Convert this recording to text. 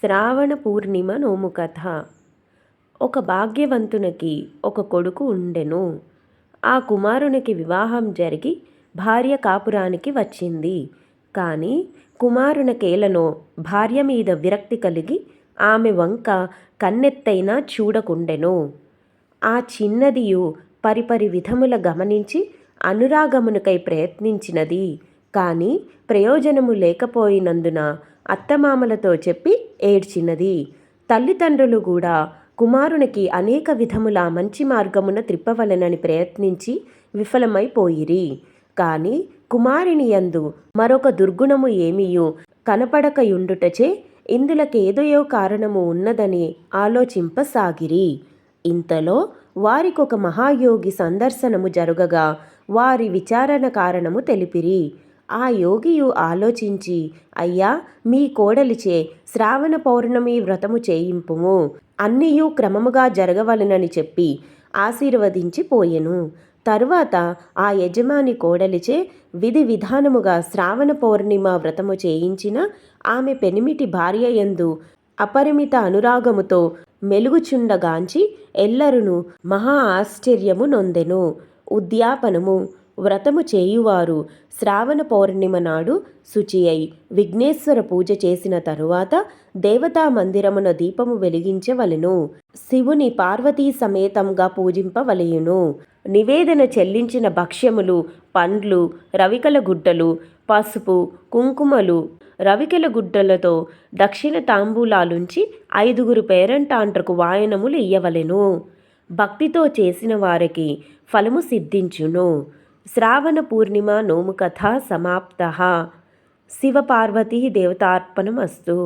శ్రావణ పూర్ణిమ నోము కథ. ఒక భాగ్యవంతునికి ఒక కొడుకు ఉండెను. ఆ కుమారునికి వివాహం జరిగి భార్య కాపురానికి వచ్చింది. కానీ కుమారునికేలనో భార్య మీద విరక్తి కలిగి ఆమె వంక కన్నెత్తైనా చూడకుండెను. ఆ చిన్నదియు పరిపరి విధముల గమనించి అనురాగమునకై ప్రయత్నించినది. కానీ ప్రయోజనము లేకపోయినందున అత్తమామలతో చెప్పి ఏడ్చినది. తల్లిదండ్రులు కూడా కుమారునికి అనేక విధముల మంచి మార్గమున త్రిప్పవలెనని ప్రయత్నించి విఫలమైపోయిరి. కానీ కుమారుని యందు మరొక దుర్గుణము ఏమీయూ కనపడకయుండుటచే ఇందులకేదయో కారణము ఉన్నదని ఆలోచింపసాగిరి. ఇంతలో వారికొక మహాయోగి సందర్శనము జరుగగా వారి విచారణ కారణము తెలిపిరి. ఆ యోగియు ఆలోచించి, అయ్యా, మీ కోడలిచే శ్రావణ పౌర్ణమి వ్రతము చేయింపుము, అన్నియూ క్రమముగా జరగవలెనని చెప్పి ఆశీర్వదించి పోయెను. తరువాత ఆ యజమాని కోడలిచే విధి విధానముగా శ్రావణ పౌర్ణిమ వ్రతము చేయించిన ఆమె పెనిమిటి భార్య యందు అపరిమిత అనురాగముతో మెలుగుచుండగాంచి ఎల్లరును మహా ఆశ్చర్యము నొందెను. ఉద్యాపనము. వ్రతము చేయువారు శ్రావణ పౌర్ణిమ నాడు శుచి అయి విఘ్నేశ్వర పూజ చేసిన తరువాత దేవతా మందిరమున దీపము వెలిగించవలెను. శివుని పార్వతీ సమేతంగా పూజింపవలెను. నివేదన చెల్లించిన భక్ష్యములు, పండ్లు, రవికల గుడ్డలు, పసుపు, కుంకుమలు, రవికెల గుడ్డలతో దక్షిణ తాంబూలాలుంచి 5 పేరంటాండ్రకు వాయనములు ఇయ్యవలెను. భక్తితో చేసిన వారికి ఫలము సిద్ధించును. శ్రావణ పూర్ణిమ నోము కథ సమాప్తః. శివ పార్వతీ దేవతార్పణమస్తు.